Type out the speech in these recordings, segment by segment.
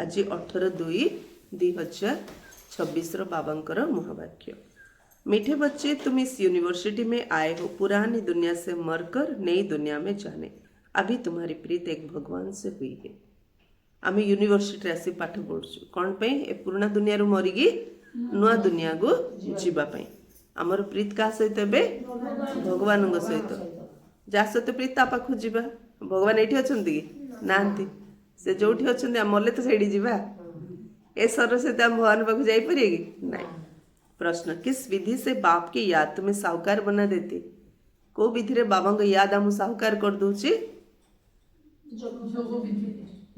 आज 18/2/2026 बाबांकर महावाक्य। मीठे बच्चे, तुम इस यूनिवर्सिटी में आए हो पुरानी दुनिया से मरकर नई दुनिया में जाने। अभी तुम्हारी प्रीत एक भगवान से हुई है। आम यूनिवर्सिटी आसी पाठ पढ़ुचु कौन पे ए पुराना दुनिया रू मरिकी नुआ दुनिया को जीवाई। आमर प्रीत क्या सहित भगवान सहित जहाँ सहित प्रीत ता पाखु जीवा। भगवान ये अच्छा कि ना से जो अच्छा मरले तो से जा ए सर सहित आम भगवान पाक जापर कि ना। प्रश्न, किस विधि से बाप की याद तुम्हें साहूकार बना देती? को विधि रे बाबा को याद आम साहूकार कर दूची?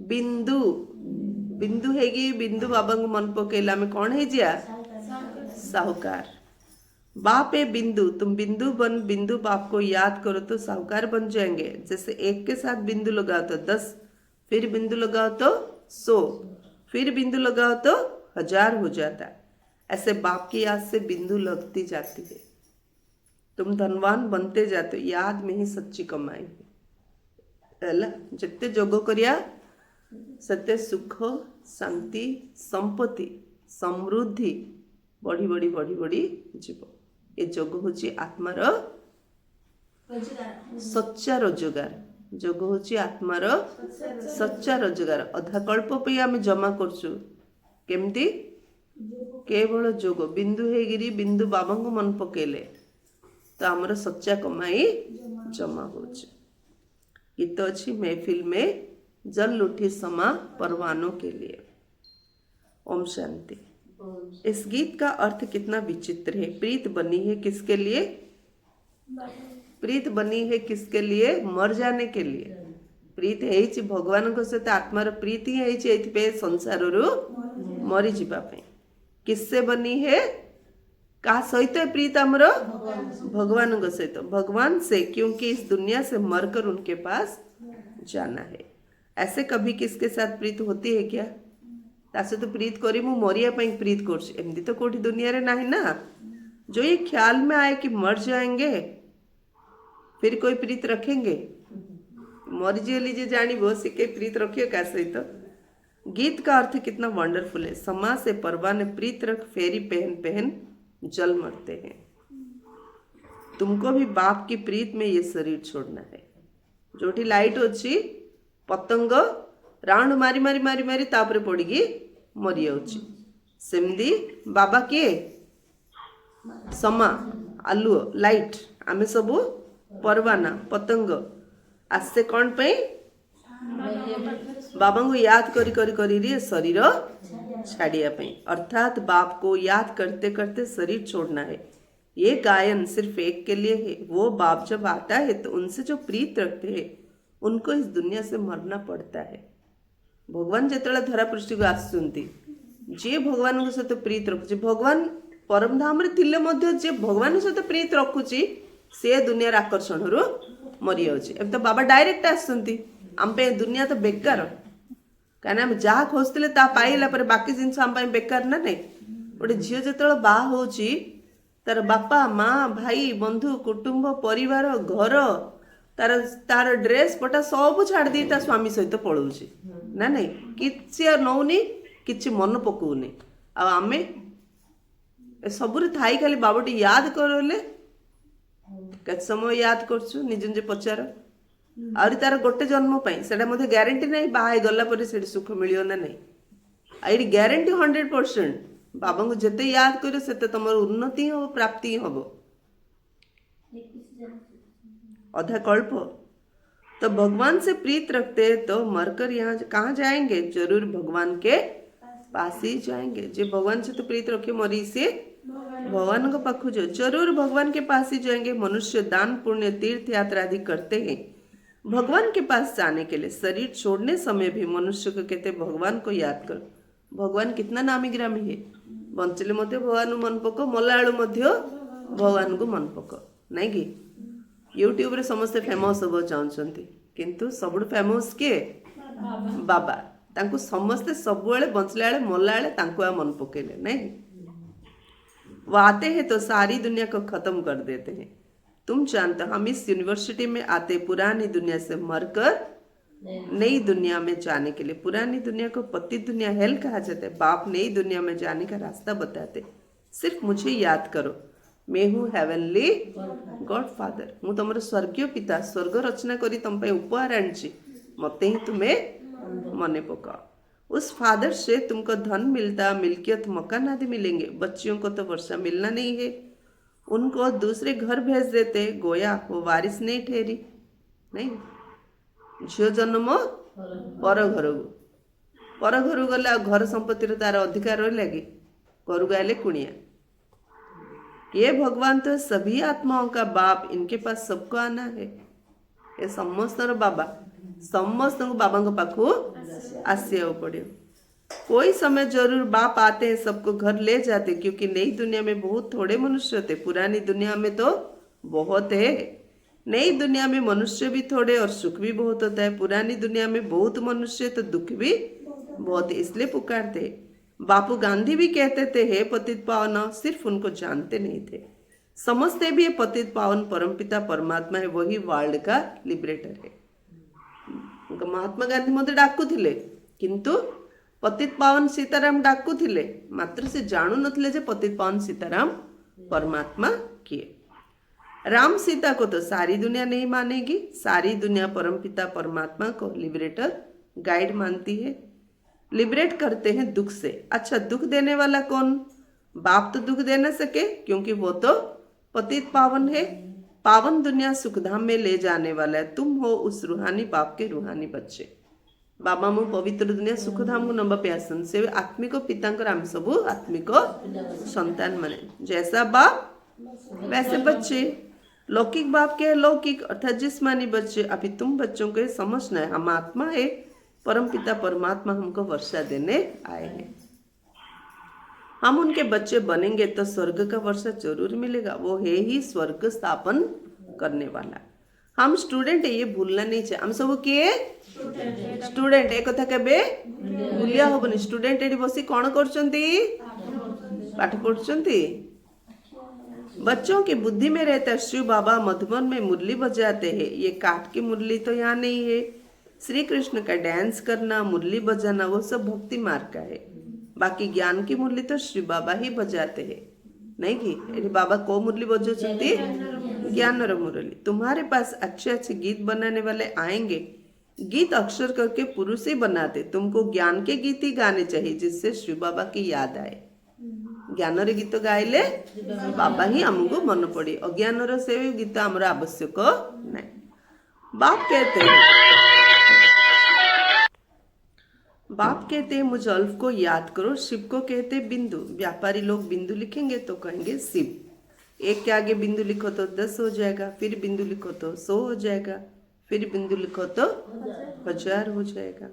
बिंदु बिंदु हैगी बिंदु बाबा को मन पकेला आम कौन है जिया साहूकार। बाप है बिंदु, तुम बिंदु बन बिंदु बाप को याद करो तो साहूकार बन जाएंगे। जैसे एक के साथ बिंदु लगाओ तो 10, फिर बिंदु लगाओ तो 100, फिर बिंदु लगाओ तो 1000 हो जाता है। ऐसे बाप की याद से बिंदु लगती जाती है। तुम धनवान बनते जाते हो। याद में ही सच्ची कमाई है। जिते जोग करिया सत्य सुख शांति संपत्ति समृद्धि बढ़ी बढ़ी बढ़ी बढ़ी जीव। ये जोग होची आत्मार सच्चा रोजगार। जोग होची आत्मार सच्चा रोजगार। अधा कल्प पे आम जमा करचु केमती केवल जोग बिंदु हेगिरी बिंदु बाबा को मन पकेले तो आमर सच्चा कमाई जमा होची। गीत अच्छी महफिल में जल उठी समा परवानों के लिए। ओम शांति। इस गीत का अर्थ कितना विचित्र है। प्रीत बनी है किसके लिए? प्रीत बनी है किसके लिए? मर जाने के लिए। प्रीत है भगवान को सहित आत्मार प्रीति है संसार रू मरी जीवा पे। किससे बनी है? का सहित है प्रीत आमर? भगवान को सहित। भगवान से, क्योंकि इस दुनिया से मरकर उनके पास जाना है। ऐसे कभी किसके साथ प्रीत होती है क्या? तासे तो प्रीत करी मु मरिया पे प्रीत कर एमती तो कोठी दुनिया रे नहीं ना। जो ये ख्याल में आए कि मर जाएंगे फिर कोई प्रीत रखेंगे? मरीजी लीजिए जानी से के प्रीत रखियो क्या सहित। गीत का अर्थ कितना वंडरफुल है। समाज से परवाने प्रीत रख फेरी पहन पहन जल मरते हैं। तुमको भी बाप की प्रीत में ये शरीर छोड़ना है। जोटी लाइट अच्छी पतंग राउंड मारी मारी मारी मारी तापरे पड़ी मरी जाऊँगी। सेमती बाबा किए? समा आलुओ लाइट। आम सबू परवाना पतंग। आसे कौन पे? बाबा को याद करी करी करी शरीर छाड़िया पे। अर्थात बाप को याद करते करते शरीर छोड़ना है। ये गायन सिर्फ एक के लिए है। वो बाप जब आता है तो उनसे जो प्रीत रखते हैं उनको इस दुनिया से मरना पड़ता है। भगवान जिते धरा पृष्ठ को आसुंती जे भगवान सहित प्रीत रखुची भगवान परम धाम रे जे भगवान सहित प्रीत रखुची से दुनिया आकर्षण रू मरी जाऊँगी। अब तो बाबा डायरेक्ट आसुंती आम पे दुनिया तो बेकार कहीं जहाँ खोजते पाइला बाकी जिनस आम बेकार ना नहीं। गोटे झील जो बाहा हो तार बापा माँ भाई बंधु कुटुंब परिवार घर तार ड्रेस पटा सब छाड़ दी ता स्वामी सहित पलाऊँगी ना नहीं कि नौनी कि मन पकाऊनी। आमे सबुरे थाई खाली बाबाटी याद करले के समय याद करछु निज निजे पचार आउरी तार गोटे जन्म से ग्यारंटी नहीं बाहा गला पर से सुख मिलियो ना नहीं। आई ग्यारंटी 100%। बाबा को जिते याद करो से तुम उन्नति हम प्राप्ति हम। अधा कल्प तो भगवान से प्रीत रखते तो मरकर यहाँ कहाँ जाएंगे? जरूर भगवान के पास ही जाएंगे। जो भगवान से तो प्रीत रखे मरी से भगवान को पाखु जो जरूर भगवान के पास ही जाएंगे। मनुष्य दान पुण्य तीर्थ यात्रा आदि करते हैं भगवान के पास जाने के लिए। शरीर छोड़ने समय भी मनुष्य को कहते भगवान को याद कर। भगवान कितना नामी ग्रामी है। बंचले मध्य भगवान मन पक मलायालु मध्य भगवान को मन पक नहीं कि यूट्यूब रे समस्त फेमस हम चाहते किंतु सब फेमस किए? बाबा। तांको समस्ते सब बंचला मरला मन पकेले नहीं। वो आते हैं तो सारी दुनिया को खत्म कर देते हैं। तुम जानते हो हम इस यूनिवर्सिटी में आते पुरानी दुनिया से मरकर नई दुनिया में जाने के लिए। पुरानी दुनिया को पतित दुनिया हेल कहा जाता है। बाप नई दुनिया में जाने का रास्ता बताते। सिर्फ मुझे याद करो, मैं हूँ हेवनली गॉड फादर। हूँ तुम स्वर्गीय पिता, स्वर्ग रचना करी तुम पे उपहार आनी, मत ही तुम्हें मने पकाओ। उस फादर से तुमको धन मिलता, मिल्कियत, मकान आदि मिलेंगे। बच्चियों को तो वर्षा मिलना नहीं है, उनको दूसरे घर भेज देते, गोया वो वारिस नहीं ठहरी। नहीं, झील जन्म पर घर को, पर घर गले घर संपत्ति तार अधिकार रहा कि घर को आए कुणिया। ये भगवान तो सभी आत्माओं का बाप, इनके पास सबको आना है। ये समस्त बाबा, समस्त बाबा पाखु आसिया पड़े। कोई समय जरूर बाप आते हैं, सबको घर ले जाते, क्योंकि नई दुनिया में बहुत थोड़े मनुष्य होते, पुरानी दुनिया में तो बहुत है। नई दुनिया में मनुष्य भी थोड़े और सुख भी बहुत होता है। पुरानी दुनिया में बहुत मनुष्य तो दुख भी बहुत है, इसलिए पुकारते हैं। बापू गांधी भी कहते थे हे पतित पावन, सिर्फ उनको जानते नहीं थे। समझते भी ये पतित पावन परमपिता परमात्मा है, वही वर्ल्ड का लिबरेटर है। महात्मा गांधी मत डाकू थिले, किंतु पतित पावन सीताराम डाकू थिले, मात्र से जानू नथिले जे पतित पावन सीताराम परमात्मा किए। राम सीता को तो सारी दुनिया नहीं मानेगी, सारी दुनिया परमपिता परमात्मा को लिबरेटर गाइड मानती है। लिबरेट करते हैं दुख से। अच्छा, दुख देने वाला कौन? बाप तो दुख दे न सके, क्योंकि वो तो पतित पावन है। पावन दुनिया सुखधाम में ले जाने वाला है। तुम हो उस रूहानी बाप के रूहानी बच्चे। बाबा मु पवित्र दुनिया सुखधाम को नंबर प्यासन से आत्मिक पिता आम सब आत्मिक संतान माने। जैसा बाप वैसे बच्चे। लौकिक बाप के लौकिक अर्थात जिस्मानी बच्चे। अभी तुम बच्चों को समझना है, हम आत्मा है, परमपिता परमात्मा हमको वर्षा देने आए हैं। हम उनके बच्चे बनेंगे तो स्वर्ग का वर्षा जरूर मिलेगा। वो है ही स्वर्ग स्थापन करने वाला। हम स्टूडेंट है, ये भूलना नहीं चाहिए। हम सब किए स्टूडेंट, एक कथा केबे भूलिया होबनी। स्टूडेंट एडी बसी कौन करचंती? पाठ पढ़चंती। बच्चों की बुद्धि में रहता शिव बाबा मधुबन में मुरली बजाते हैं। ये काठ की मुरली तो यहाँ नहीं है। श्री कृष्ण का डांस करना, मुरली बजाना, वो सब भक्ति मार्ग का है। बाकी ज्ञान की मुरली तो शिव बाबा ही बजाते हैं, नहीं कि बाबा को मुरली बजाते? ज्ञान और मुरली। तुम्हारे पास अच्छे अच्छे गीत बनाने वाले आएंगे। गीत अक्षर करके पुरुष ही बनाते। तुमको ज्ञान के गीत ही गाने चाहिए, जिससे शिव बाबा की याद आए। ज्ञान गीत गाइले बाबा ही हमको मन पड़े। अज्ञान से गीत आमर आवश्यक नहीं। बाप कहते हैं मुझ अल्फ को याद करो। शिव को कहते बिंदु। व्यापारी लोग बिंदु लिखेंगे तो कहेंगे शिव। एक के आगे बिंदु लिखो तो 10 हो जाएगा, फिर बिंदु लिखो तो 100 हो जाएगा, फिर बिंदु लिखो तो 1000 हो जाएगा।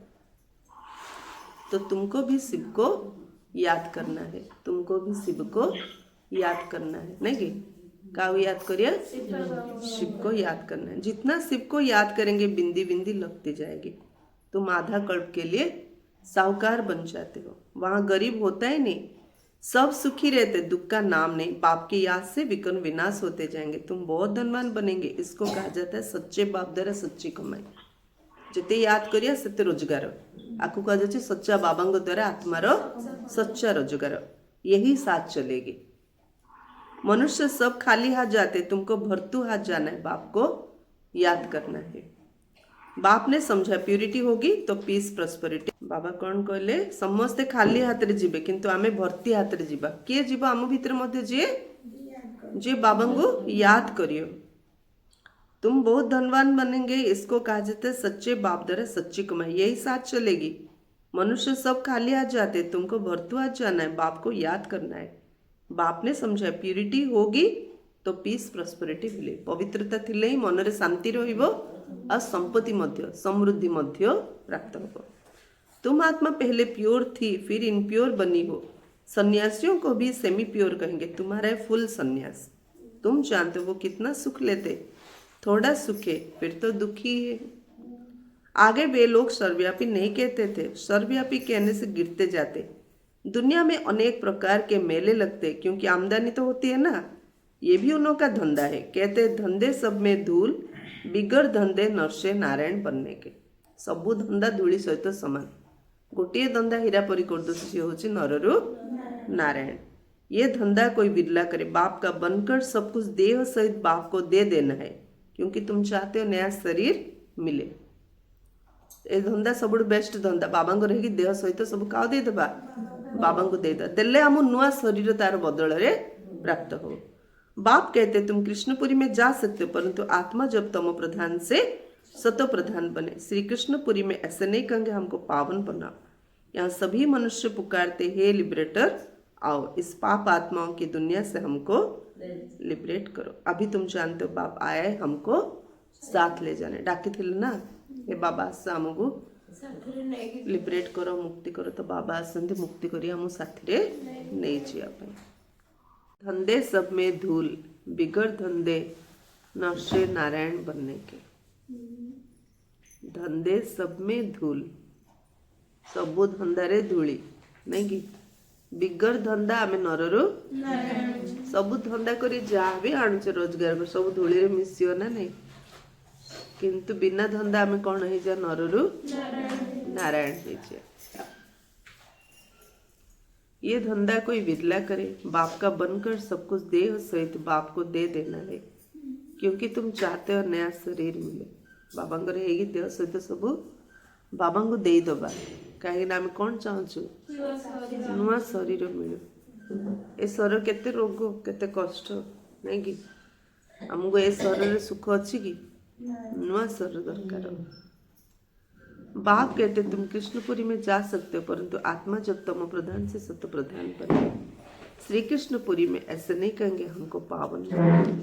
तो तुमको भी शिव को याद करना है, तुमको भी शिव को याद करना है, नहीं कि काऊ याद करिए? शिव को याद करना है। जितना शिव को याद करेंगे बिंदी बिंदी लगती जाएगी। तुम आधा कल्प के लिए साहूकार बन जाते हो। वहां गरीब होता ही नहीं, सब सुखी रहते, दुख का नाम नहीं। बाप की याद से विकर्ण विनाश होते जाएंगे, तुम बहुत धनवान बनेंगे। इसको कहा जाता है सच्चे बाप द्वारा सच्ची कमाई। जिते याद करिए सेते रोजगार। आपको कहा जाए सच्चा बाबा द्वारा आत्मार सच्चा रोजगार। यही साथ चलेगी। मनुष्य सब खाली हाथ जाते, तुमको भरतू हाथ जाना है। बाप को याद करना है। बाप ने समझा प्यूरिटी होगी तो पीस प्रॉस्पेरिटी। बाबा कौन कहले? समस्ते खाली हाथ रे जीवे, किंतु आमे भर्ती हाथ रे जीवा। किए जीवा? आम भीतर मध्य जे बाबा को याद करियो, तुम बहुत धनवान बनेंगे। इसको कहा जाता है सच्चे बाप द्वारा सच्ची कमाई। यही साथ चलेगी। मनुष्य सब खाली हाथ जाते, तुमको भरतू हाथ जाना है। बाप को याद करना है। बाप ने समझा प्यूरिटी होगी तो पीस प्रॉस्पेरिटी मिले। पवित्रता थिले ही मन रे शांति रहिबो और संपत्ति मध्य समृद्धि मध्य प्राप्त हो। तुम आत्मा पहले प्योर थी, फिर इनप्योर बनी हो। सन्यासियों को भी सेमी प्योर कहेंगे। तुम्हारा है फुल सन्यास। तुम जानते हो वो कितना सुख लेते। थोड़ा सुखे फिर तो दुखी है। आगे वे लोग सर्वव्यापी नहीं कहते थे। सर्वव्यापी कहने से गिरते जाते। दुनिया में अनेक प्रकार के मेले लगते, क्योंकि आमदनी तो होती है ना। ये भी उन्हों का धंधा है। कहते धंधे सब में धूल, बिगड़ धंधे नर से नारायण बनने के। सबु धंदा धूली सहित समान। गोटे धंदा हीरा परी कर सी हूँ नररु नारायण। ये धंधा कोई बिरला करे, बाप का बनकर सब कुछ देह सहित बाप को दे देना है, क्योंकि तुम चाहते हो नया शरीर मिले। ए धंदा सब बेस्ट धंदा। बाबा को रही देह सहित सब क्या देदेबा, बाबा को देदा देले आम नुआ शरीर तार बदल रे प्राप्त हो। बाप कहते तुम कृष्णपुरी में जा सकते हो, परंतु आत्मा जब तमो प्रधान से सतो प्रधान बने। श्री कृष्णपुरी में ऐसे नहीं कहेंगे हमको पावन बनाओ। यहाँ सभी मनुष्य पुकारते हे लिबरेटर आओ, इस पाप आत्माओं की दुनिया से हमको लिबरेट करो। अभी तुम जानते हो बाप आया है हमको साथ ले जाने। डाकी थे ना ये बाबा से आमको लिबरेट करो, मुक्ति करो, तो बाबा आसते मुक्ति करी आम साथी नहीं जावाई। धंधे सब में धूल, बिगड़ धंधे नश्रे नारायण बनने के। धंधे सब में धूल, सबु धंधारे धूली नहीं कि बिगर धंदा आम नररु सबु धंदा करी जहाँ भी आणुचे रोजगार कर सब धूली रे मिसियो ना नहीं, किंतु बिना धंदा आम कौन है जा नररु नारायण है। ये धंधा कोई विरला करे, बाप का बनकर सब कुछ देह सहित बाप को दे देना है, क्योंकि तुम चाहते हो नया शरीर मिले। बाबा है देह सहित सब बाबा को दे दबा, कहीं आम कौन चाहूँ नुआ शरीर मिलू। ए शरीर केते रोग केते कष्ट नहीं कि आमको ए शरीर सुख अच्छी कि नुआ शरीर दरकार। बाप कहते तुम कृष्णपुरी में जा सकते हो, परंतु आत्मा जब तमो प्रधान से सत्य प्रधान बने। श्री कृष्णपुरी में ऐसे नहीं कहेंगे हमको पावन करो।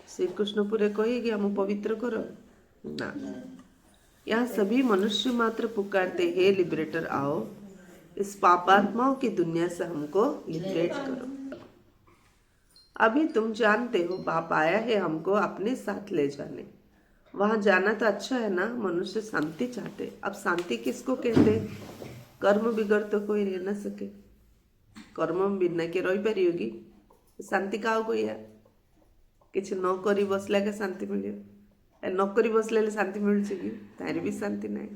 श्री कृष्णपुरी कहेगी हम पवित्र करो ना। यहाँ सभी मनुष्य मात्र पुकारते हे लिबरेटर आओ, इस पापात्माओं की दुनिया से हमको लिबरेट करो। अभी तुम जानते हो बाप आया है हमको अपने साथ ले जाने। वहां जाना तो अच्छा है ना, मनुष्य शांति चाहते। अब शांति किसको कहते? कर्म बिगड़ तो कोई रह ना सके, कर्म बिना के रही पारी होगी शांति का कोई है? किसी न करी बसला के शांति मिले, न करी बसले शांति मिलूँ कि तार भी शांति नहीं।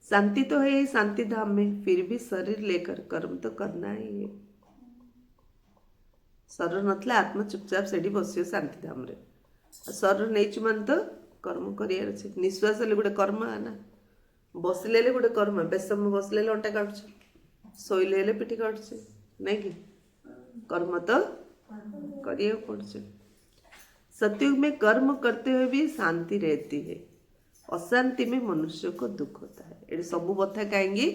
शांति तो है शांति धाम में, फिर भी शरीर लेकर कर्म तो करना ही है। शरीर नथले आत्मा चुपचाप सेठी बसियो शांति धाम रे। शरीर नहीं मान तो कर्म कर निश्वास ले गोटे कर्म ना, बसले गोटे कर्म। बेसम बसले अंटा काटुछ, शोले पिठी काटुछ नहीं कि कर्म तो करिए पड़े। सतयुग में कर्म करते हुए भी शांति रहती है, अशांति में मनुष्य को दुख होता है। ये सब बता कहेंगी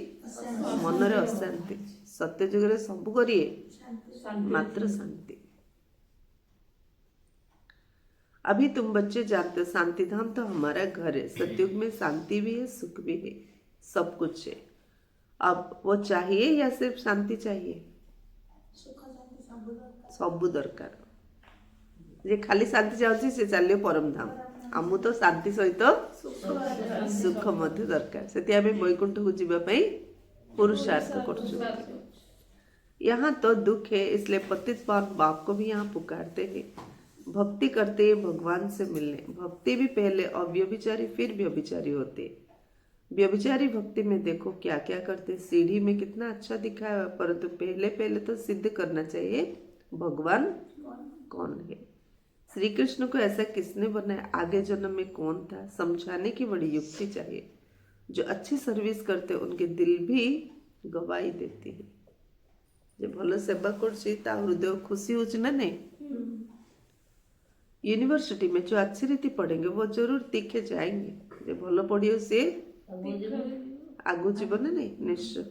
मन रे अशांति। सत्ययुग रे सब करिए मात्र शांति। अभी तुम बच्चे जानते हो शांति धाम तो हमारा घर है। सतयुग में शांति भी है, सुख भी है, सब कुछ है। अब वो चाहिए या सिर्फ शांति चाहिए? सब दरकार। जे खाली शांति चाहूँ से चलिए परम धाम। आमु तो शांति सहित सुख मध्य दरकार, से वैकुंठ को जीवाई पुरुषार्थ कर। यहाँ तो दुख है, इसलिए पतित पावन बाप को भी यहाँ पुकारते हैं। भक्ति करते हैं भगवान से मिलने। भक्ति भी पहले अव्यभिचारी फिर व्यभिचारी होते। व्यभिचारी भक्ति में देखो क्या क्या करते। सीढ़ी में कितना अच्छा दिखाया, परंतु पहले पहले तो सिद्ध करना चाहिए भगवान कौन है। श्री कृष्ण को ऐसा किसने बनाया, आगे जन्म में कौन था, समझाने की बड़ी युक्ति चाहिए। जो अच्छी सर्विस करते उनके दिल भी गवाही देती है। जो भलो सेवा कर हृदय खुशी हो ना नहीं। यूनिवर्सिटी में जो अच्छी रीति पढ़ेंगे वो जरूर तीखे जाएंगे। जो भलो पढ़ियो से आगू जीवन ना नहीं निश्चय।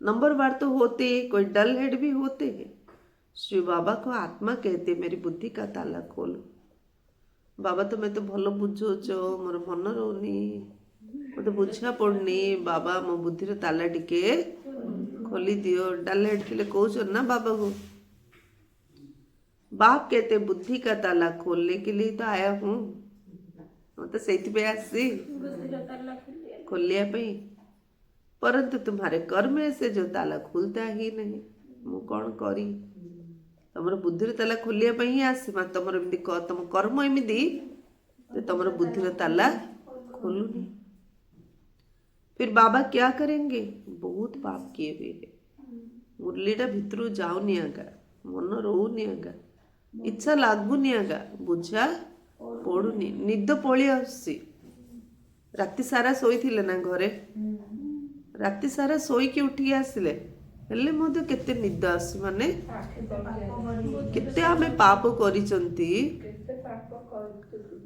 नंबर बार तो होते, कोई डल हेड भी होते हैं। श्री बाबा को आत्मा कहते मेरी बुद्धि का ताला खोलो। बाबा तो मैं तो भलो बुझौच, मोर मन रोनी, मत बुझा पड़नी। बाबा मो बुद्धि ताला टिके खोली दियो। डल हेड थे कौन ना बाबा को। बाप कहते बुद्धि का ताला खोलने के लिए तो आया हूँ, तो से आसी खोलिया पाई। परंतु तुम्हारे कर्म से जो ताला खुलता ही नहीं, मु कौन करी? तुम बुद्धि ताला खोलिया ही आस तुम तुम कर्म एमती तो तुमर बुद्धि ताला खोलुनी। फिर बाबा क्या करेंगे? बहुत पाप किए हुए है, मुरलीटा भितर जाऊनी आगा, मन रोनी आगा, इच्छा लगुनि आगा, बुझा पड़ुनी, निद पलि आसुची। राति सारा शोइथिले ना घरे, राति सारा शोइकी उठी आसिले हेले मध्य केते निद आसु, माने केते आमे पाप करिसंती,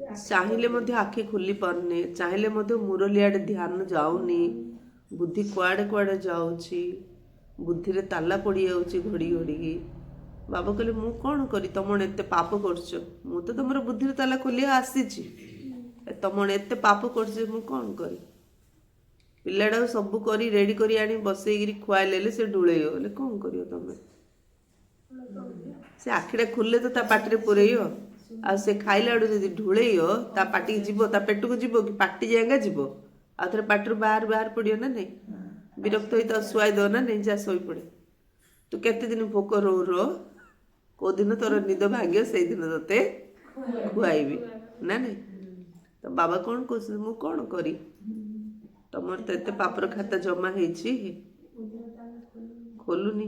चाहिले मध्य आखि खुली पारने, चाहिले मध्य मुरली आड़े ध्यान जाउनी, बुद्धि कुआड़े कुआड़े जाउची, बुद्धि रे ताला पड़ी जाउची घड़ी घड़ी। बाबा कहले मु कौन करी, तमण एते पाप करछ, मु तो तुमर बुद्धि रे ताला खोलिया आसीची, तमण एते पाप करछ मु कौन करी। पिलाड़ा सब करी रेडी करी आनी बसैगिरी खुआइले से ढुलैयो बोले कौन करियो तमे। से आखिड़ा खुलले तो ता पाटी पुरैयो, आ से खाइला जदि ढुलैयो ता पाटी जीवो, ता पेट को जीवो कि पाटी जाएगा जीवो, आ थरे पाटी बाहर बाहर पड़ियो ना नहीं, विरक्त होई तो सुआई दो ना नहीं, जा सोई पड़े। तू केते दिन भोक रो को दिन तोर निद भाग्य से दिन तते खुआइबी ना नहीं। तो बाबा कौन कहते मु कौन करी, तमर तो एते पापर खाता जमा हेछि खोलुनी।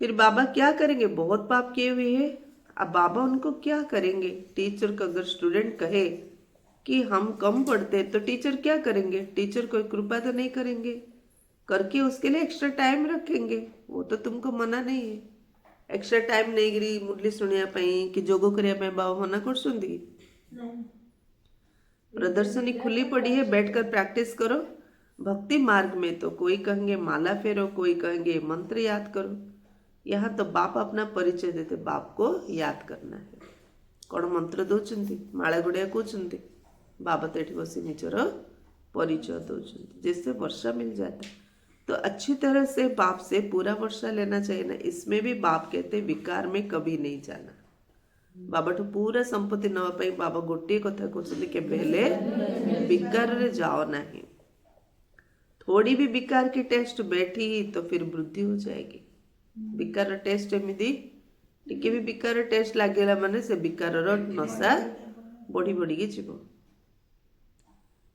फिर बाबा क्या करेंगे? बहुत पाप किए हुए हैं, अब बाबा उनको क्या करेंगे? टीचर को अगर स्टूडेंट कहे कि हम कम पढ़ते तो टीचर क्या करेंगे? टीचर कोई कृपा तो नहीं करेंगे, करके उसके लिए एक्स्ट्रा टाइम रखेंगे। वो तो तुमको मना नहीं है, एक्स्ट्रा टाइम नहीं गिरी मुरली सुनिया कि जोग करिया बाबा मना कर। प्रदर्शनी खुली पड़ी है, बैठकर प्रैक्टिस करो। भक्ति मार्ग में तो कोई कहेंगे माला फेरो, कोई कहेंगे मंत्र याद करो। यहाँ तो बाप अपना परिचय देते, बाप को याद करना है। कौन मंत्र दौरान माला गुड़िया कहते, बाबा तो ये बस निजर परिचय दौरान, जिससे वर्षा मिल जाता है। तो अच्छी तरह से बाप से पूरा वर्षा लेना चाहिए ना। इसमें भी बाप कहते विकार में कभी नहीं जाना। बाबा तो पूरा संपत्ति नवा पाई बाबा गोटे कथा कहते केबे हेले विकार रे जाओ नहीं। थोड़ी भी विकार की टेस्ट बैठी तो फिर वृद्धि हो जाएगी। विकार टेस्ट एमती टिके भी विकार टेस्ट लागेला माने से विकार नशा बढ़ी बढ़ी के जीव।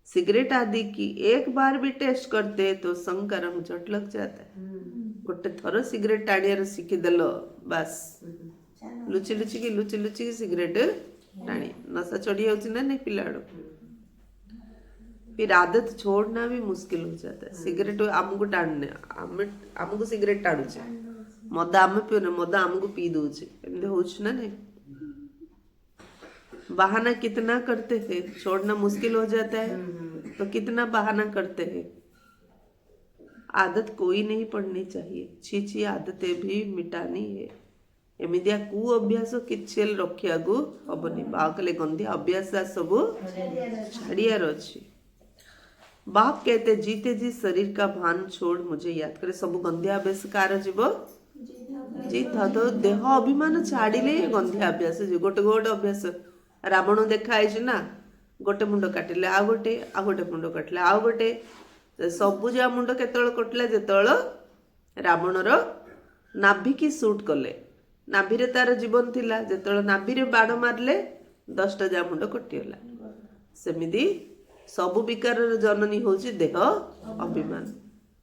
सिगरेट आदि की एक बार भी टेस्ट करते तो संकरम झट लग जाता है। गोटे थर सिगरेट टाणियार शिखिदेल बस लुचि लुचि की सिगरेट टाणी नशा चढ़ी जाऊँ ना नहीं पिला। फिर आदत छोड़ना भी मुश्किल हो जाता है। सिगरेट आमको टाणने आमको सिगरेट टाणुचे, मद आम पीने मद आमको पी दूचे, एमती हो ना नहीं। बहाना कितना करते थे, छोड़ना मुश्किल हो जाता है तो कितना बहाना करते हैं। आदत कोई नहीं पड़नी चाहिए, छी आदतें भी मिटानी है। एमिदिया कु अभ्यास किछे रखिया को हबनी। बाकले गंधिया अभ्यास सब छाड़ियार अच्छी। बाप कहते जीते जी शरीर का भान छोड़ मुझे याद करे। सब गंधिया अभ्यास कार जीव जीत तो देह अभिमान छाड़िले गंधिया अभ्यास जी। गोटे गोटे अभ्यास रावण देखाई ना, गोटे मुंड काटिले आ गोटे मुंड काटिले आ गोटे, सबू जा मुंड केतल कटिला जेतल रावणर नाभि की सूट कले। नाभिरे तार जीवन थिला, जेतल नाभिरे बाण मारले 10टा जा मुंड कटिगला। सेमिदी सबु विकार जननी होची देह अभिमान।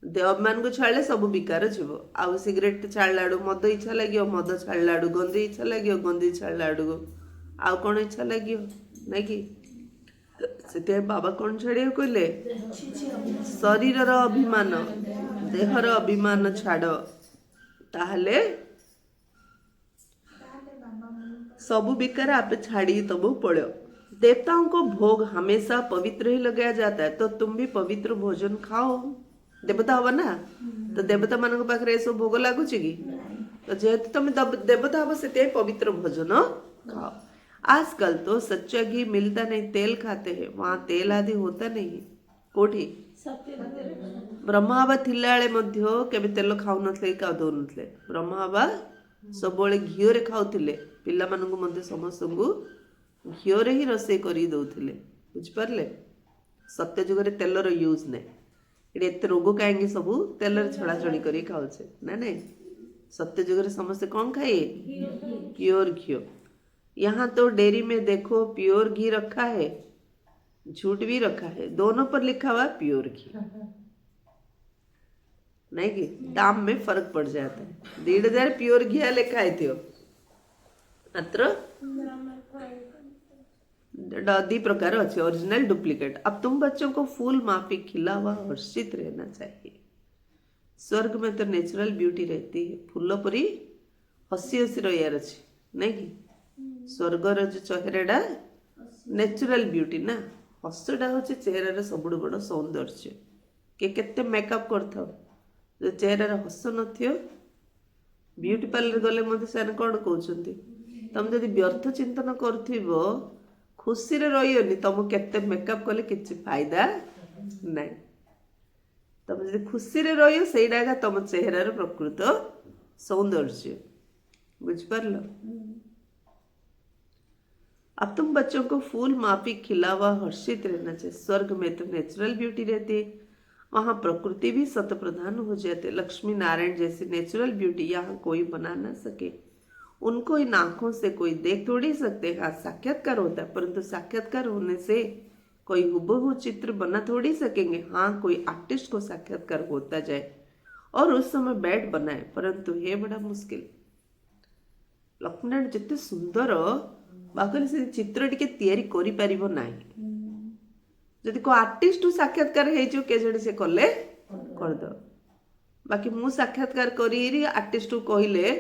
देह अभिमान को छाड़ले सब विकार जीव। आउ सिगरेट छाड़ला मद इच्छा लगे, मद छाड़ला गंधी इच्छा लगे, गंधी छाड़ला आउ कौन इच्छा लगे ना कि से बाबा कौन छाड़िया कहले शरीर अभिमान देहर अभिमान छाड़, ताहले सबु विकार आप छाड़ी तब पड़ो। देवताओं को भोग हमेशा पवित्र ही लगाया जाता है, तो तुम भी पवित्र भोजन खाओ। देवता हवा ना, तो देवता मान पाखे सब भोग लगुच कि, तो जेहेतु तुम देवता हव से पवित्र भोजन खाओ। आजकल तो सच्चा घी मिलता नहीं, तेल खाते हैं, वहां तेल आदि होता नहीं। कोठी ब्रह्माबा थिलाळे मध्य केबे तेल खाऊ नथले का दो नथले। ब्रह्माबा सबले घीओ रे खाउथिले, पिला मानकु मध्य समस्तंगु घीओ रे ही रसोई करी दउथिले। बुझ परले? सत्य जुग रे तेलर यूज नै। एडे एते रोग काहेंगे सबु तेलर छड़ा छड़ी करी खाउछे ना। नहीं, सत्य जुग रे समस्त कौन खाए? प्योर घीओ। यहाँ तो डेयरी में देखो प्योर घी रखा है, झूठ भी रखा है, दोनों पर लिखा हुआ प्योर घी। नहीं कि दाम में फर्क पड़ जाता है। 1,500 प्योर घी लेखा है मात्र 2 प्रकार अच्छे, ओरिजिनल डुप्लीकेट। अब तुम बच्चों को फूल माफिक खिला हुआ हर्षित रहना चाहिए। स्वर्ग में तो नेचुरल ब्यूटी रहती है, फूल परी हसी हसी रही नहीं कि स्वर्गर जो चेहराटा नेचुरल ब्यूटी ना, हसटा हूँ चेहरार सबुठ बड़ सौंदर्य। केते मेकअप करथाओ जो चेहरार हस नथियो, ब्यूटी पार्लर गले मते से कौन कहते, तुम जदि व्यर्थ चिंतन करुथिबो खुशी रे रहियोनी, तुम केते मेकअप कले किछि फायदा नहीं। तुम जदि खुशी रे रहियो सेइडा तुम चेहरार प्रकृत सौंदर्य। बुझिपारलो? अब तुम बच्चों को फूल माफिक खिला हुआ हर्षित रहना चाहिए। स्वर्ग में तो नेचुरल ब्यूटी रहती है, वहां प्रकृति भी शत प्रधान हो जाते। लक्ष्मी नारायण जैसी नेचुरल ब्यूटी यहाँ कोई बना ना सके। उनको इन आंखों से कोई देख थोड़ी सकते। हाँ, साक्षात्कार होता है, परंतु साक्षात्कार होने से कोई हुबहू चित्र बना थोड़ी सकेंगे। हाँ, कोई आर्टिस्ट को साक्षात्कार होता जाए और उस समय बैठ बनाए, परंतु है बड़ा मुश्किल। लक्ष्मीनारायण जिते सुंदर बाकरे से चित्र टिके तैयारी करि परिबो नाही। जदि को आर्टिस्ट साक्षात्कार हेजो के जणे से कले कर दो। बाकी मु साक्षात्कार करी आर्टिस्ट कहले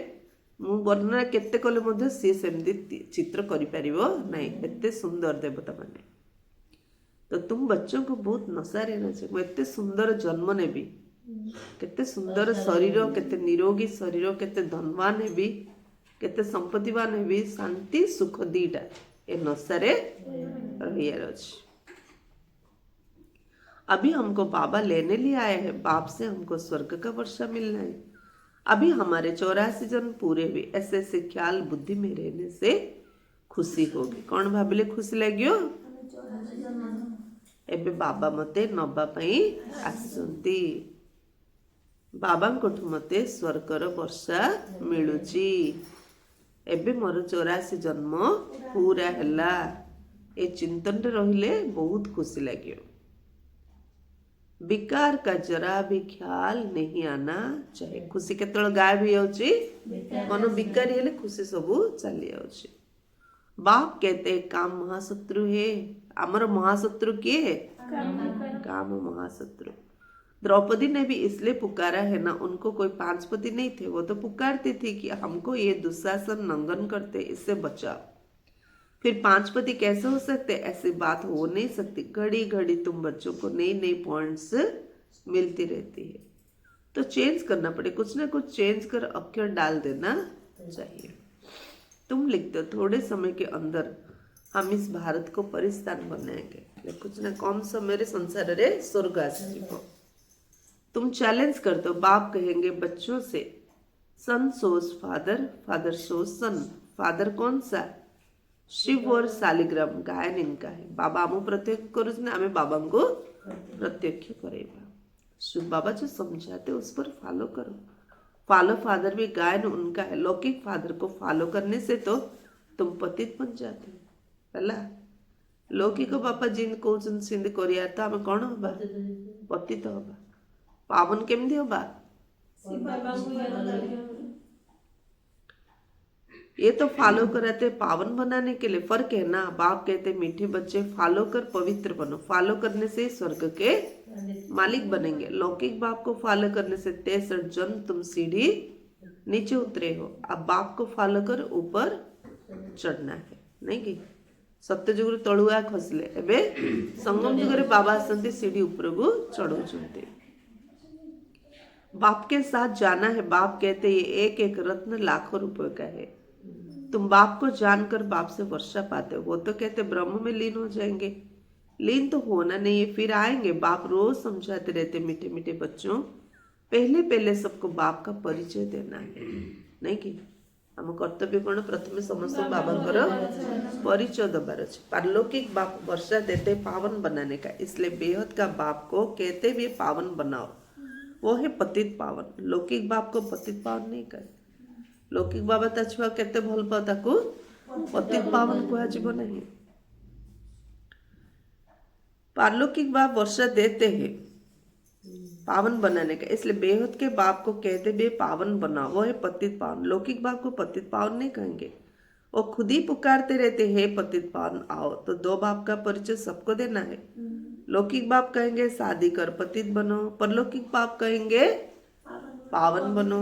मु वर्णना केते कले मध्ये से सेमती चित्र करि परिबो नाही। एते सुंदर देवता माने। तो तुम बच्चों को बहुत नशा रहना चाहिए। मैं एते सुंदर जन्म नेबी, केते सुंदर शरीर, केते निरोगी शरीर, केते धनवान हेबी, केते संपत्तिवान हेबी, शांति सुख दीटा ए नशारे रहियार अछि। अभी हमको बाबा लेने लिए आए हैं, बाप से हमको स्वर्ग का वर्षा मिलना है। अभी हमारे 84 जन्म पूरे हुए। ऐसे ऐसे ख्याल बुद्धि में रहने से खुशी होगी। कौन भाविले खुशी लगियो? एबे बाबा मते नबा पई आसंती। बाबांकोठु मते स्वर्गर वर्षा मिलुची। एबे मोर 84 जन्म पूरा हैला। ए चिंतन रहिले बहुत खुशी लगे। विकार का जरा भी ख्याल नहीं आना चाहिए। खुशी केतल गायब हो जाउची, मन विकारी हेले खुशी सबू चली जाउची। बाप कहते काम महाशत्रु है। आमर महाशत्रु किए है? काम महाशत्रु। द्रौपदी ने भी इसलिए पुकारा है ना, उनको कोई 5 पति नहीं थे। वो तो पुकारती थी कि हमको ये दुशासन नंगन करते, इससे बचाओ। फिर 5 पति कैसे हो सकते? ऐसी बात हो नहीं सकती। घड़ी घड़ी तुम बच्चों को नई नई पॉइंट्स मिलती रहती है, तो चेंज करना पड़े। कुछ ना कुछ चेंज कर अक्षर डाल देना चाहिए। तुम लिखते हो थोड़े समय के अंदर हम इस भारत को परिस्थान बनाएंगे। कुछ ना कम समय रे संसार रे स्वर्ग आसीजिवो। तुम चैलेंज कर दो। बाप कहेंगे बच्चों से, सन सोस फादर, फादर सोस सन। फादर कौन सा? शिव और शालिग्राम गायन इनका है। बाबा आमु प्रत्यक्ष करूँ ना, आमे बाबा को प्रत्यक्ष करेगा। शिव बाबा जो समझाते उस पर फॉलो करो। फॉलो फादर भी गायन उनका है। लौकिक फादर को फॉलो करने से तो तुम पतित बन जाते हो। पहला लौकिक बापा जिन कौन सिंध करिया तो आमे कौन होबा? पतित होबा। पावन केमती होबा? ये तो फॉलो कराते पावन बनाने के लिए। फर्क है ना। बाप कहते मीठे बच्चे फॉलो कर पवित्र बनो। फॉलो करने से स्वर्ग के मालिक बनेंगे। लौकिक बाप को फॉलो करने से 63 जन्म तुम सीढ़ी नीचे उतरे हो। अब बाप को फॉलो कर ऊपर चढ़ना है, नहीं कि सत्य जुग तलुआ खसले एबे संगम जुग बाबा आसती सीढ़ी ऊपर को चढ़ाते। बाप के साथ जाना है। बाप कहते ये एक एक रत्न लाखों रुपए का है। तुम बाप को जानकर बाप से वर्षा पाते हो। वो तो कहते ब्रह्म में लीन हो जाएंगे। लीन तो होना नहीं है, फिर आएंगे। बाप रोज समझाते रहते मीठे मीठे बच्चों, पहले पहले सबको बाप का परिचय देना है, नहीं कि आम कर्तव्य कौन? प्रथम समस्त बाबा परिचय दबार अच्छे। पारलौकिक बाप वर्षा देते पावन बनाने का, इसलिए बेहद का बाप को कहते भी पावन बनाओ। वो है पतित पावन। लौकिक बाप को पतित पावन नहीं कहते। लौकिक बाबा ता छुआ केते भल पाओ ताकू पतित पावन कुहाजिब नहीं। पारलौकिक बाप वर्षा देते हैं पावन बनाने का, इसलिए बेहद के बाप को कहते बे पावन बना, वो है पतित पावन। लौकिक बाप को पतित पावन नहीं कहेंगे, वो खुद ही पुकारते रहते हैं पतित पावन आओ। तो दो बाप का परिचय सबको देना है। लौकिक बाप कहेंगे शादी कर पतित बनो, परलौकिक बाप कहेंगे पावन बनो।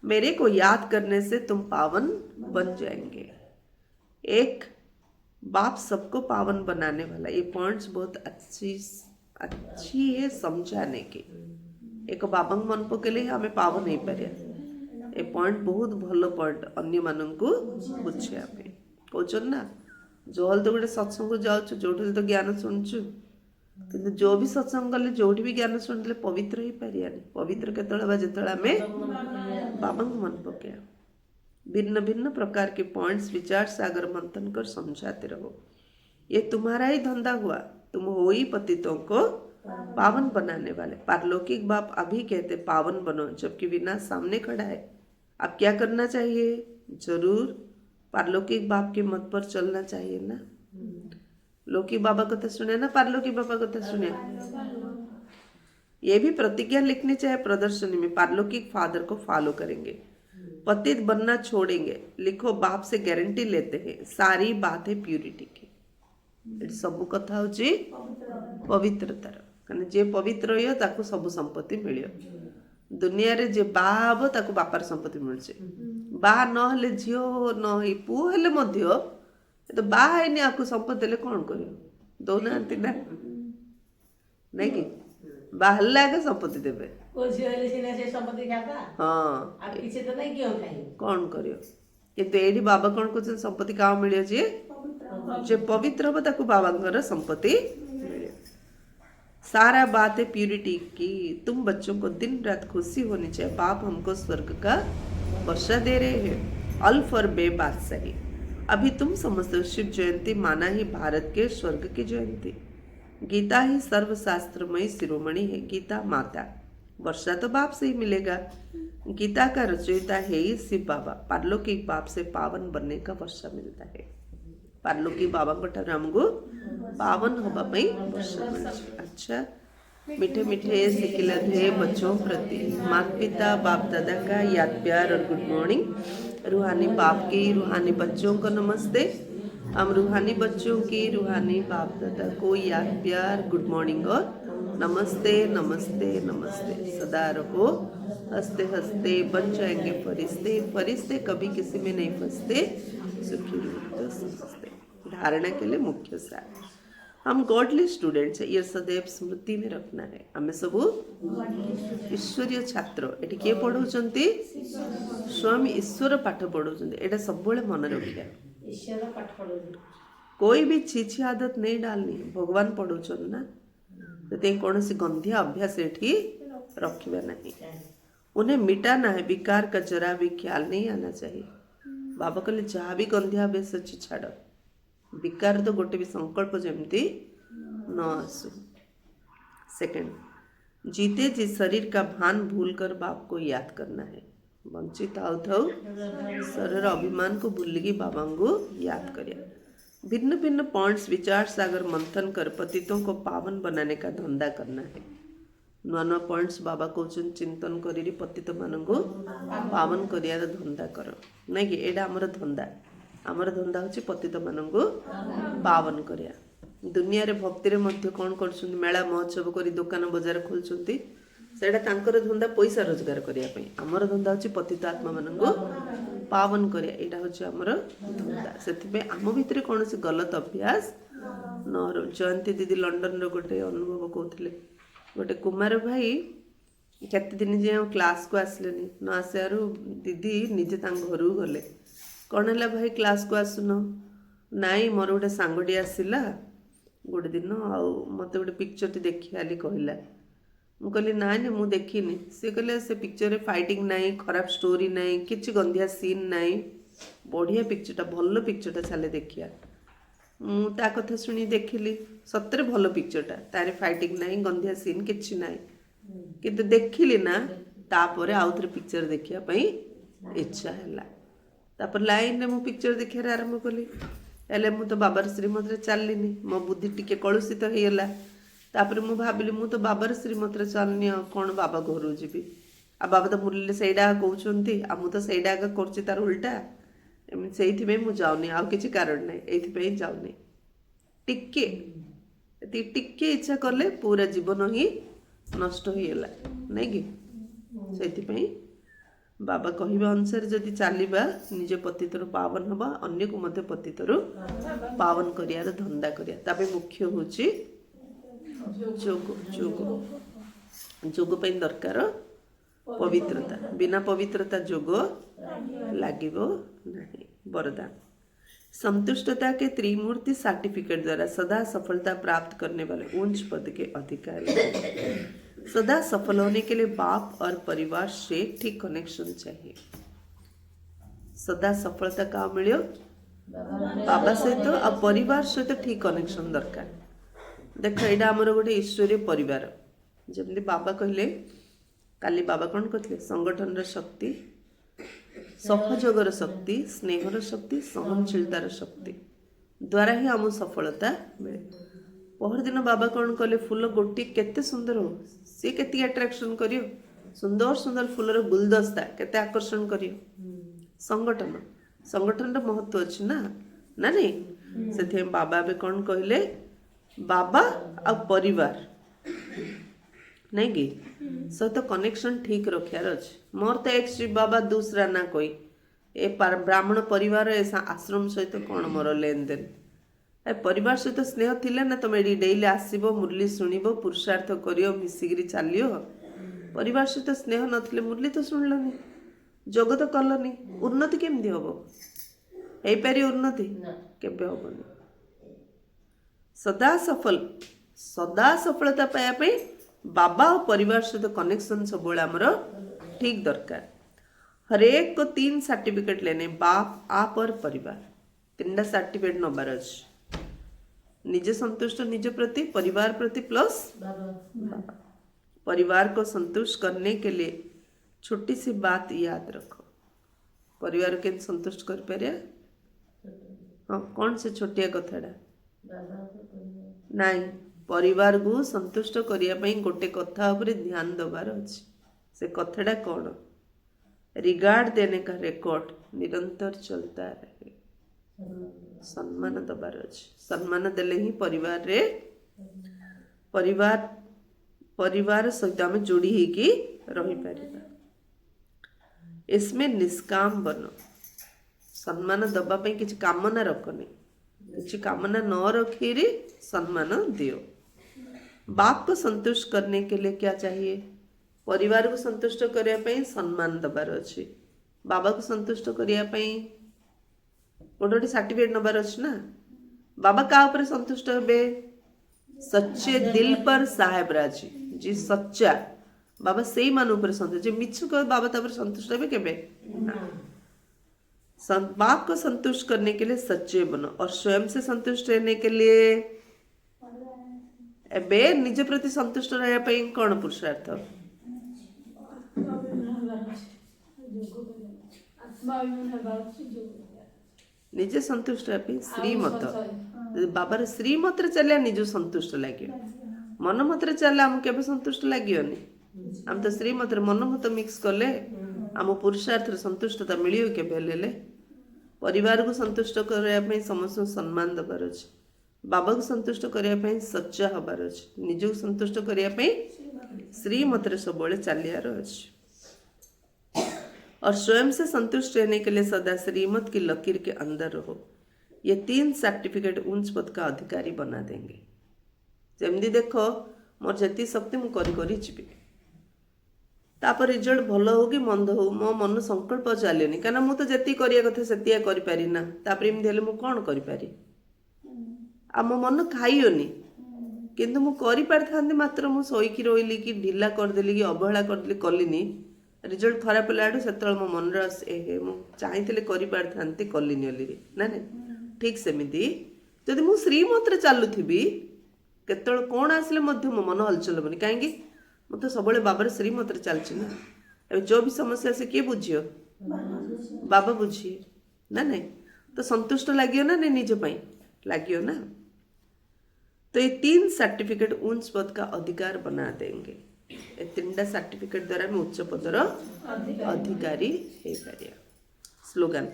मेरे को याद करने से तुम पावन बन जाएंगे। एक बाप सबको पावन बनाने वाला, ये पॉइंट्स बहुत अच्छी है समझाने की। एक बाबा मन पकेले आम पावन नहीं पारे, ए पॉइंट बहुत भल पॉइंट अन्य मानक बुझे कौन ना। जो हल तो गोटे सत्संग जाऊँ जो तो ज्ञान शुणुचु, कि जो भी सत्संग गले जो भी ज्ञान शुणिले पवित्र ही पारियानी। पवित्र केतला जो आम बाबा मन पकड़ भिन्न भिन्न प्रकार के पॉइंट्स विचार सागर मंथन कर समझाते रहो। ये तुम्हारा ही धंधा हुआ, तुम हो ही पतितों को पावन बनाने वाले। पारलौकिक बाप अभी कहते पावन बनो, जबकि विनाश सामने खड़ा है। अब क्या करना चाहिए? जरूर पारलौकिक बाप के मत पर चलना चाहिए ना। लौकिक बाबा कथा सुने ना, पारलौकिक बाबा कथा सुने। ये भी प्रतिज्ञा लिखनी चाहिए प्रदर्शनी में, पारलौकिक फादर को फॉलो करेंगे, पतित बनना छोड़ेंगे। लिखो बाप से गारंटी लेते हैं, सारी बात है प्यूरिटी की। सब कथा होची पवित्रतार, कने जे पवित्र हो ताको सब संपत्ति मिलियो। दुनिया रे जे बा हबो ताको बापार संपत्ति मिलছে। बा न हले झियो न ही पु हले मध्य तो बा हैनी आको संपत्ति देले कोन करियो? दौनांती ना नहीं कि बाहर आगे संपत्ति देवे हाँ कौन करियो? किंतु एडी बाबा कौन कुछ संपत्ति का मिलियो जे पवित्र हो ताको बाबा संपत्ति मिले। सारा बात है प्यूरिटी की। तुम बच्चों को दिन रात खुशी होनी चाहिए। बाप हमको स्वर्ग का वर्षा दे रहे हैं। अल्फ और बे बात सही। अभी तुम समझते हो शिव जयंती माना ही भारत के स्वर्ग की जयंती। गीता ही सर्वशास्त्रमयी शिरोमणि है। गीता माता, वर्षा तो बाप से ही मिलेगा। गीता का रचयिता है ही शिव बाबा। पारलौकिक बाप से पावन बनने का वर्षा मिलता है। पारलौकिक बाबा को हमको पावन होगा वर्षा मिलता। अच्छा, मीठे मीठे सिकिला थे बच्चों प्रति माता पिता बाप दादा का याद प्यार और गुड मॉर्निंग। रूहानी बाप की रूहानी बच्चों को नमस्ते। हम रूहानी बच्चों की रूहानी बाप दादा को याद प्यार गुड मॉर्निंग और नमस्ते नमस्ते नमस्ते। सदा रहो हंसते हंसते, बन जाएंगे फरिश्ते। फरिश्ते कभी किसी में नहीं फंसते, सुखी तो समझते। धारणा के लिए मुख्य सार, हम गॉडली स्टूडेंट्स है, ये सदैव स्मृति में रखना है। हमें सब ईश्वरीय छात्र। एटी किए पढ़ाउछंती? स्वयं ईश्वर पाठ पढ़ाउछंती। एटा सब मन रखिया। कोई भी छीछी आदत नहीं डालनी। भगवान पढ़ाउछन ना, तो कौन सी गंधिया अभ्यास एठी रखिबा नहीं। उन्हें मिटाना है। विकार का जरा भी ख्याल नहीं आना चाहिए। बाबा कहले जहाँ भी गंधिया अभ्यास अच्छी छाड़। विकार तो गोटे भी संकल्प जमती न आसू। सेकंड, जीते जी शरीर का भान भूलकर बाप को याद करना है। वंचित आउ थाउ शरीर अभिमान को भूलिकी बाबा को याद करिया। भिन्न भिन्न पॉइंट्स विचार सागर मंथन कर पतितों को पावन बनाने का धंधा करना है। नुआ नुआ पॉइंट्स बाबा कहते चिंतन करी पतित मान को पावन कर धंधा कर नहीं कि एटा आमर धंधा। आमर धंदा हूँ पतित मान को पावन करिया। दुनिया रे भक्ति रे मध्य कौन कर मेला महोत्सव करी दुकान बजार खोलुंट, सेटा तांकर धंदा पैसा रोजगार करने। आमर धंदा हूँ पतित आत्मा मान को पावन करिया। एटा हूँ आमर धंदा। से आम भितर कौन सी गलत अभ्यास न रहो। जयंती दीदी लंडन रो गोटे अनुभव कहते, गोटे कुमार भाई केते दिन जाए क्लास को आसलेनी न आसार दीदी निजे घर गले। कौन है भाई क्लास को आसुन? नाई मोर गोटे सांगटी आसला गोटे दिन मत गोटे पिक्चर देखी आली कहला। मुझे ना ना मुझे देखनी। सी कहले से पिक्चर फाइटिंग नाई, खराब स्टोरी नाई, किसी गंधिया सीन नाई, बढ़िया पिक्चरटा भल पिक्चरटा चले देखिया। मुझे कथा शुणी देखिली सतरे भल पिक्चरटा, तार फाइटिंग नाई, गंधिया सीन किसी नाई, किंतु देखिली ना तापर आउ थे पिक्चर देखा इच्छा है। तापर लाइन रे मु पिक्चर देखियार आरंभ कली हेले मु तो बाबार श्रीमत रे चललिनी मो बुद्धि टिके कलुषित होइला तापर मु भाबिली मु तो बाबार श्रीमत रे चलनी कौन बाबा घर जीवी आ बाबा तो मुरली सेइडा कहउछंती आ मु तो सेइडा करछि तार उल्टा एमि सेइथि में मु जाउनी आ किछि कारण नै एथि पे जाउनी टिके टिके इच्छा करले पूरा जीवन ही नष्ट होइला नै कि सेति बाबा कहवा अनुसार जदि चलवा निज पतितर पावन हवा अन्य को मध्य पतितर पावन करियार धंदा करिया तापे मुख्य होची जोग जोग जोग पे दरकार पवित्रता बिना पवित्रता जोग लागिबो नहीं। वरदान संतुष्टता के त्रिमूर्ति सर्टिफिकेट द्वारा सदा सफलता प्राप्त करने वाले उच्च पद के अधिकारी। सदा सफल होने के लिए बाप और परिवार से ठीक कनेक्शन चाहिए। सदा सफलता का मिलियो बाबा सहित आ परिवार सहित ठीक कनेक्शन दरकार। देख यहाँ आमर गोटे ईश्वरीय परिवार जमी बाबा कहले काली बाबा कौन कहते संगठन शक्ति सहयोगर शक्ति स्नेहर शक्ति सहनशीलतार शक्ति द्वारा ही आम सफलता मिले। पहर दिन बाबा कौन कले फूल गोटी केते सुंदर हो सी केती अट्रैक्शन करियो सुंदर सुंदर फूलर गुलदस्ता केते आकर्षण करियो। संगठन संगठन महत्व अच्छी ना ना नहीं से बाबा भी कौन कहले बाबा आ परिवार नहीं कि सहित कनेक्शन ठीक रखार अच्छे। मोर तो एक श्री बाबा दूसरा ना कोई ए ब्राह्मण परिवार ऐसा आश्रम सहित कौन मोर लेन देन ए परिवार सहित स्नेह थिले ना तुम ये डेली आसब मुरली शुणव पुरुषार्थ करियो मिसिकी चलियो। परिवार सहित स्नेह नथिले मुरली तो शुणलनी जोग तो कलनी उन्नति केमती हम हो पारि उन्नति केबे हबनी। सदा सफलता पाइबा बाबा और परिवार सहित कनेक्शन सब आमर ठीक दरकार। हरेक को 3 सर्टिफिकेट लेने बाप आप और परिवार 3टा सर्टिफिकेट नबार अच्छे। निजे संतुष्ट निज प्रति परिवार प्रति प्लस बाबा। परिवार को संतुष्ट करने के लिए छोटी सी बात याद रखो। परिवार के संतुष्ट कर पारे हाँ कौन से छोटिया कथाटा नहीं परिवार को संतुष्ट करने गोटे कथा उपरे ध्यान दबार अच्छे। से कथाटा कौन रिगार्ड देने का रिकॉर्ड निरंतर चलता रहे। सम्मान दबार अच्छे। सम्मान देले ही परिवार रे परिवार सहित आम जोड़ी होगी रही पारिबा। इसमें निष्काम बनो। सम्मान दबा पे किसी कामना रखनी किसी कामना न रखी सम्मान दियो। बाप को संतुष्ट करने के लिए क्या चाहिए परिवार को संतुष्ट करने सम्मान दबार अच्छे। बाबा को संतुष्ट करने गोटे सर्टिफिकेट नबार अच्छे ना। बाबा का ऊपर संतुष्ट हे सच्चे दिल पर साहेब राजी जी सच्चा बाबा से मान ऊपर संतुष्ट मिछ कह बाबा तापर संतुष्ट हे केबे बाप को संतुष्ट करने के लिए सच्चे बनो और स्वयं से संतुष्ट रहने के लिए एबे निज प्रति संतुष्ट रहने कौन पुरुषार्थ निजे संतुष्ट श्रीमत बाबार श्रीमत चलिया निज संतुष्ट लगे मन मत चले आम के संतुष्ट लगे आम तो श्रीमत मन मत मिक्स कले आम पुरुषार्थ संतुष्टता मिलियो के परिवार को संतुष्ट करने समस्त सम्मान दबार अच्छे। बाबा को संतुष्ट करने सच्चा हबार अच्छे। निज को संतुष्ट करने श्रीमत सब चलियार अच्छे और स्वयं से संतुष्ट रहने के लिए सदा श्रीमत की लकीर के अंदर रहो। ये 3 सर्टिफिकेट उच्च पद का अधिकारी बना देंगे। जमदी देखो मोर जति शक्ति मु करी जीवी तापर रिजल्ट भल हो कि मंद हो मो मन संकल्प चलेनी कहीं मु तो जी करिया कथा से करी ना तापर एमती हेले मु कौन करी पारी आ मो मन खाइयोनी किंतु मु करी पारि थांती मात्र मु सोईकी रोइली कि ढिला करदेली कि अवहेला करदेली कलिनी रिजल्ट खराब लाडू से मो मन ए मु चाहते करी पारि थांती कलिनी ओली ना ठीक सेमिति जदि मु श्रीमत चलुथी केतल कौन आसिले मध्य मो मन हलचल हेबनी कहीं मु तो सब बाबार श्रीमत चलची ना। जो भी समस्या से किए बुझियो बाबा बुझिए ना नहीं तो संतुष्ट लगियो ना नहीं निज पई लगियो ना। तो ये 3 सर्टिफिकेट उच्च पद का अधिकार बना देंगे। ये 3टा सर्टिफिकेट द्वारा हम उच्च पदर अधिकारी हो पारिया। स्लोगन,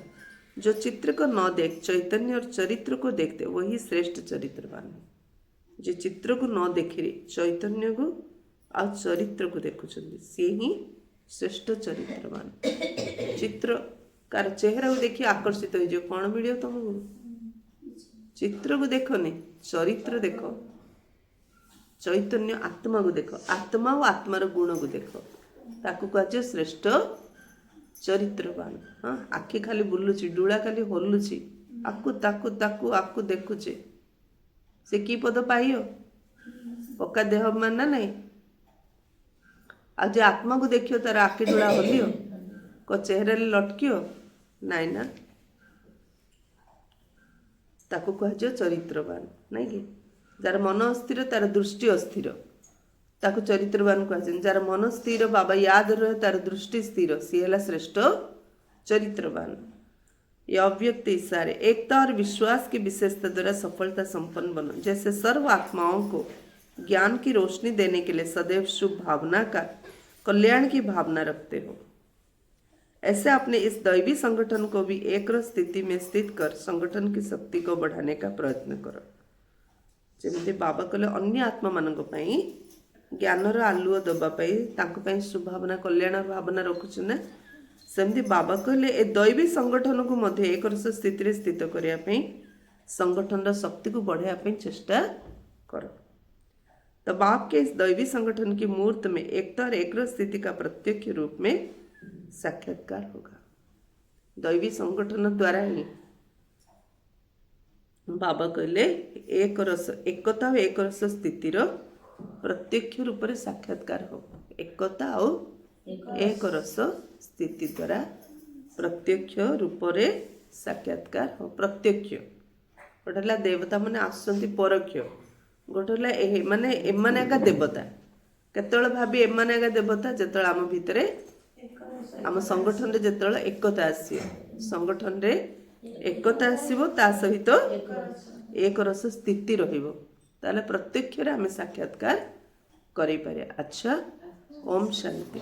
जो चित्र को न देख चैतन्य और चरित्र को देखते वही श्रेष्ठ चरित्रवान है। जो चित्र को न देखिरे चैतन्य को आ चरित्र को देखुछंदी सी ही श्रेष्ठ चरित्रवान। चित्र कार चेहरा को देखि आकर्षित हो जो कौन मिलियो तुमको? चित्र को देखनी, चरित्र देखो, चैतन्य आत्मा को देखो, आत्मा और आत्मार गुण को देखो, ताकू कह श्रेष्ठ चरित्रवान। हाँ आखि खाली बुलुची, डुला खाली हलुची, आकु ताकु ताकु आकु देखुचे, से की पद पाइयो? पक्का देह मान ना नहीं। आज आत्मा को देखियो तार आखि डुला हलियो, को चेहरा लटकियो नाई ना, ताकू कह चरित्रवान नहीं कि जार मन अस्थिर तार दृष्टि अस्थिर, ताकू चरित्रवान कह। जार मन स्थिर बाबा याद रहे तार दृष्टि स्थिर, सी है श्रेष्ठ चरित्रवान। ये अव्यक्त इशारे एकता और विश्वास की विशेषता द्वारा सफलता संपन्न बनो। जैसे सर्व आत्माओं को ज्ञान की रोशनी देने के लिए सदैव शुभ भावना का, कल्याण की भावना रखते हो, ऐसे अपने इस दैवी संगठन को भी एक स्थिति में स्थित कर संगठन की शक्ति को बढ़ाने का प्रयत्न करो। जमी बाबा कहले अन्य आत्मा मान ज्ञानर आलुओ देवाई शुभावना कल्याण भावना रखुच ना, सेमती बाबा कहले ए दैवी संगठन को मध्य एक स्थिति स्थित करने संगठन शक्ति को बढ़ाने चेष्टा कर। तो बाप के इस दैवी संगठन की मूर्त में एकता और एक स्थिति का प्रत्यक्ष रूप में साक्षात्कार होगा। दैवी संगठन द्वारा ही बाबा कहले एक रस एकता और एक रस स्थितिर प्रत्यक्ष रूप से साक्षात्कार हो। एकता और एक रस स्थिति द्वारा प्रत्यक्ष रूप से साक्षात्कार हो। प्रत्यक्ष गोटे देवता माने आसुचंती परोक्ष, गोटे माने एमाने एका देवता केतବେଳେ भाबी एमाने एका देवता जेतବେଳେ आम भितरे आम संगठन रे जेतବେଳେ एकता आसीयो, संगठन रे एकता आसीबो ता सहित एक रस स्थिति रहिबो, ताले प्रत्यक्ष रे आम साक्षात्कार करि पारे। अच्छा, ओम शांति।